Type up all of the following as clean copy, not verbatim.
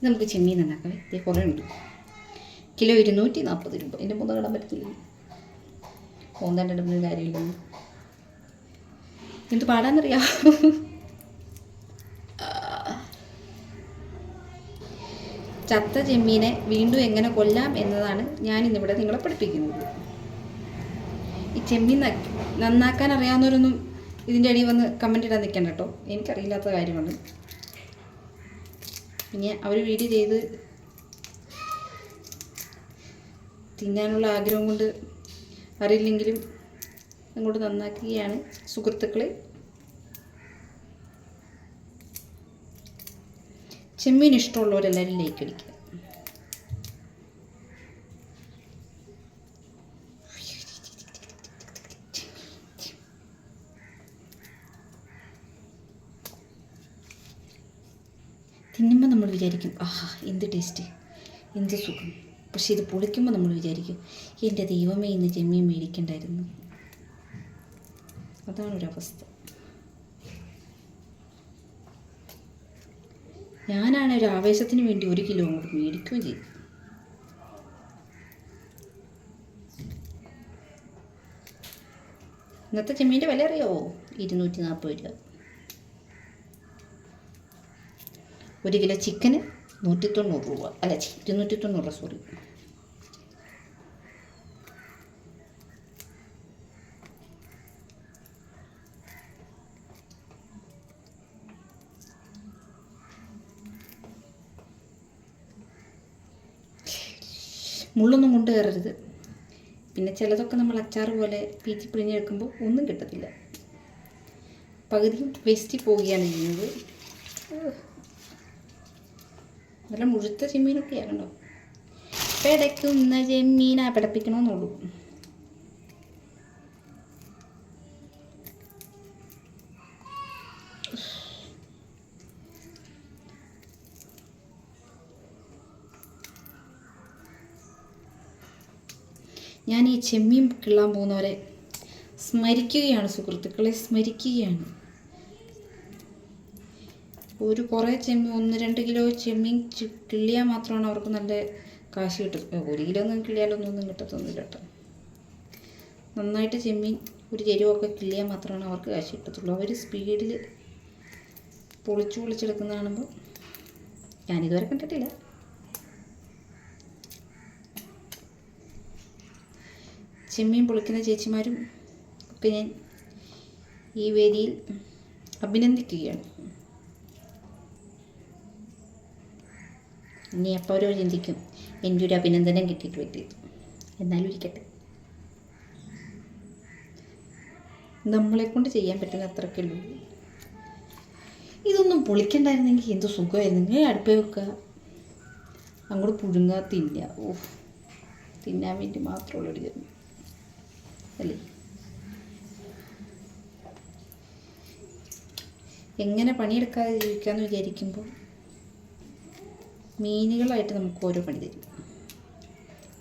നമുക്ക് ചെമ്മീൻ നന്നാക്കാം. ഇത് കുറേ ഉണ്ട്. കിലോ 240 രൂപ. എൻ്റെ മുതൽ ഇടാൻ പറ്റത്തില്ല. ഓന്താണ്ട് ഇടുന്ന കാര്യമില്ലെന്ന് എന്ത് പാടാന്നറിയാം. ചത്ത ചെമ്മീനെ വീണ്ടും എങ്ങനെ കൊല്ലാം എന്നതാണ് ഞാനിന്നിവിടെ നിങ്ങളെ പഠിപ്പിക്കുന്നത്. ഈ ചെമ്മീൻ നന്നാക്കാൻ അറിയാവുന്നവരൊന്നും ഇതിൻ്റെ അടിയിൽ വന്ന് കമൻ്റ് ഇടാൻ നിൽക്കണ്ട കേട്ടോ. എനിക്കറിയില്ലാത്ത കാര്യമാണ്. പിന്നെ അവർ വീഡിയോ ചെയ്ത് തിന്നാനുള്ള ആഗ്രഹം കൊണ്ട് അറിയില്ലെങ്കിലും അങ്ങോട്ട് നന്നാക്കുകയാണ് സുഹൃത്തുക്കളെ. ചെമ്മീൻ ഇഷ്ടമുള്ളവരെല്ലാവരും ലൈക്ക് അടിക്കുക. തിന്നുമ്പോൾ നമ്മൾ വിചാരിക്കും ആഹാ എന്ത് ടേസ്റ്റ്, എന്ത് സുഖം. പക്ഷെ ഇത് പൊളിക്കുമ്പോൾ നമ്മൾ വിചാരിക്കും എൻ്റെ ദൈവമേ ഇന്ന് ചെമ്മീൻ മേടിക്കണ്ടായിരുന്നു. അതാണൊരവസ്ഥ. ഞാനാണ് ഒരു ആവേശത്തിന് വേണ്ടി 1 കിലോ അങ്ങോട്ട് മേടിക്കുകയും ചെയ്തു. ഇന്നത്തെ ചെമ്മീൻ്റെ വില അറിയാമോ? 240 രൂപ. 1 കിലോ ചിക്കന് 190 രൂപ. അല്ല 290, സോറി. മുള്ളൊന്നും കൊണ്ട് കയറരുത്. പിന്നെ ചിലതൊക്കെ നമ്മൾ അച്ചാർ പോലെ പീച്ചി പിഴിഞ്ഞെടുക്കുമ്പോൾ ഒന്നും കിട്ടത്തില്ല. പകുതിയും വേസ്റ്റിൽ പോവുകയാണ് ചെയ്യുന്നത്. നല്ല മുഴുത്ത ചെമ്മീനൊക്കെ ആകണ്ടോ. പിടയ്ക്കുന്ന ചെമ്മീനാ പിടപ്പിക്കണമെന്നുള്ളൂ. ഞാൻ ഈ ചെമ്മീൻ കിള്ളാൻ പോകുന്നവരെ സ്മരിക്കുകയാണ് സുഹൃത്തുക്കളെ, സ്മരിക്കുകയാണ്. കുറേ ചെമ്മീൻ 1-2 കിലോ ചെമ്മീൻ കിള്ളിയാൽ മാത്രമാണ് അവർക്ക് നല്ല കാശ് കിട്ടും. 1 കിലോ ഒന്നും കിള്ളിയാലൊന്നും കിട്ടത്തൊന്നുമില്ല കേട്ടോ. നന്നായിട്ട് ചെമ്മീൻ ഒരു ചെരുവൊക്കെ കിള്ളിയാൽ മാത്രമാണ് അവർക്ക് കാശ് കിട്ടത്തുള്ളൂ. അവർ സ്പീഡിൽ പൊളിച്ചെടുക്കുന്ന കാണുമ്പോൾ ഞാനിതുവരെ കണ്ടിട്ടില്ല. ചെമ്മീൻ പൊളിക്കുന്ന ചേച്ചിമാരും ഒക്കെ ഞാൻ ഈ വേദിയിൽ അഭിനന്ദിക്കുകയാണ്. ഇനി അപ്പോൾ അവരോ ചിന്തിക്കും എൻ്റെ ഒരു അഭിനന്ദനം കിട്ടിയിട്ട് പറ്റിയത്. എന്നാലും ഇരിക്കട്ടെ, നമ്മളെക്കൊണ്ട് ചെയ്യാൻ പറ്റുന്ന അത്രയ്ക്കേ ഉള്ളൂ. ഇതൊന്നും പൊളിക്കണ്ടായിരുന്നെങ്കിൽ എന്ത് സുഖമായിരുന്നെങ്കിൽ അടുപ്പേ വെക്കുക, അങ്ങോട്ട് പുഴുങ്ങുക, തിന്നുക. തിന്നാൻ വേണ്ടി മാത്രമുള്ളൊരു ജന്മം അല്ലേ. എങ്ങനെ പണിയെടുക്കാതെ ജീവിക്കാമെന്ന് വിചാരിക്കുമ്പോൾ മീനുകളായിട്ട് നമുക്ക് ഓരോ പണി തരും.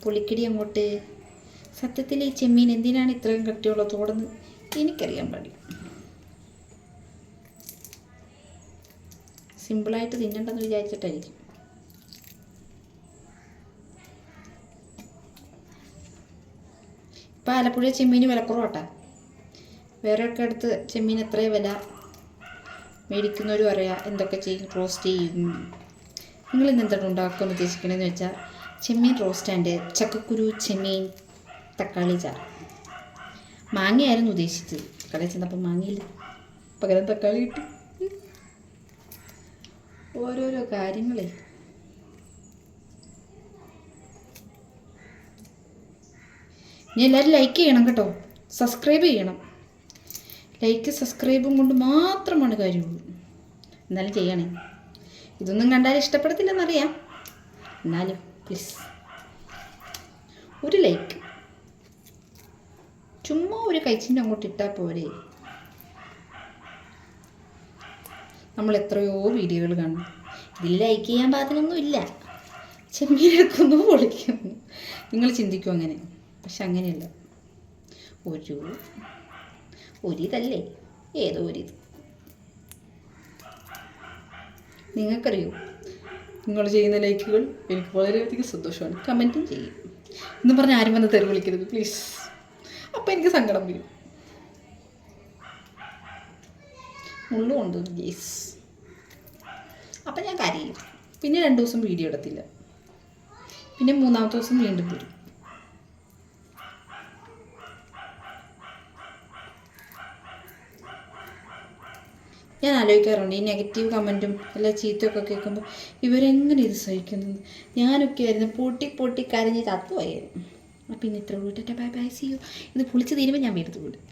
പൊളിക്കടി അങ്ങോട്ട്. സത്യത്തിൽ ഈ ചെമ്മീൻ എന്തിനാണ് ഇത്രയും കട്ടിയുള്ളതോടെന്ന് എനിക്കറിയാൻ പാടില്ല. സിമ്പിളായിട്ട് തിന്നണ്ടെന്ന് വിചാരിച്ചിട്ടായിരിക്കും. ഇപ്പം ആലപ്പുഴ ചെമ്മീന് വിലക്കുറവാട്ടാ. വേറെയൊക്കെ അടുത്ത് ചെമ്മീൻ എത്രയും വില മേടിക്കുന്നവരും അറിയാം. എന്തൊക്കെ ചെയ്യും, റോസ്റ്റ് ചെയ്യും. നിങ്ങളിന്ന് എന്താണ് ഉണ്ടാക്കാൻ ഉദ്ദേശിക്കണമെന്ന് വെച്ചാൽ ചെമ്മീൻ റോസ്റ്റ് ആൻഡ് ചക്കക്കുരു ചെമ്മീൻ തക്കാളി ചാറ്. മാങ്ങയായിരുന്നു ഉദ്ദേശിച്ചത്. കടയിൽ ചെന്നപ്പോൾ മാങ്ങയില്ല, പകരം തക്കാളി കിട്ടി. ഓരോരോ കാര്യങ്ങളെ. ഇനി എല്ലാവരും ലൈക്ക് ചെയ്യണം കേട്ടോ, സബ്സ്ക്രൈബ് ചെയ്യണം. ലൈക്ക് സബ്സ്ക്രൈബും കൊണ്ട് മാത്രമാണ് കാര്യമുള്ളൂ. എന്നാലും ചെയ്യണേ. ഇതൊന്നും കണ്ടാൽ ഇഷ്ടപ്പെടത്തില്ലെന്നറിയാം, എന്നാലും പ്ലീസ് ഒരു ലൈക്ക്. ചുമ്മാ ഒരു കഴിച്ചിൻ്റെ അങ്ങോട്ട് ഇട്ടാൽ പോരെ. നമ്മൾ എത്രയോ വീഡിയോകൾ കാണും, ഇതിൽ ലൈക്ക് ചെയ്യാൻ പാകത്തിനൊന്നുമില്ല. ചെമ്മീനെടുക്കുന്നു, പൊളിക്കുന്നു. നിങ്ങൾ ചിന്തിക്കും അങ്ങനെ, പക്ഷെ അങ്ങനെയല്ല. ഒരിതല്ലേ, ഏതോ ഒരിത്. നിങ്ങൾക്കറിയോ നിങ്ങൾ ചെയ്യുന്ന ലൈക്കുകൾ എനിക്ക് വളരെയധികം സന്തോഷമാണ്. കമൻറ്റും ചെയ്യും എന്ന് പറഞ്ഞ് ആരും വന്ന് തെറി വിളിക്കരുത് പ്ലീസ്. അപ്പം എനിക്ക് സങ്കടം വരും. മുള്ളുകൊണ്ട് ഗേസ്. അപ്പം ഞാൻ കരയും. പിന്നെ 2 ദിവസം വീഡിയോ എടുത്തില്ല. പിന്നെ 3-ാമത്തെ ദിവസം വീണ്ടും വരും. ഞാൻ ആലോചിക്കാറുണ്ട് ഈ നെഗറ്റീവ് കമൻറ്റും എല്ലാ ചീത്തയൊക്കെ കേൾക്കുമ്പോൾ ഇവരെങ്ങനെ ഇത് സഹിക്കുന്നത്. ഞാനൊക്കെ ആയിരുന്നു പൊട്ടി കരഞ്ഞ് ചത്തുപോയായിരുന്നു. അപ്പം ഇന്ന് ഇത്ര വിട്ടിട്ട് ബൈ ബൈ, സീ യു. ഇത് പൊളിച്ച് തീരുമ്പോൾ ഞാൻ വീട്ടിൽ വിടും.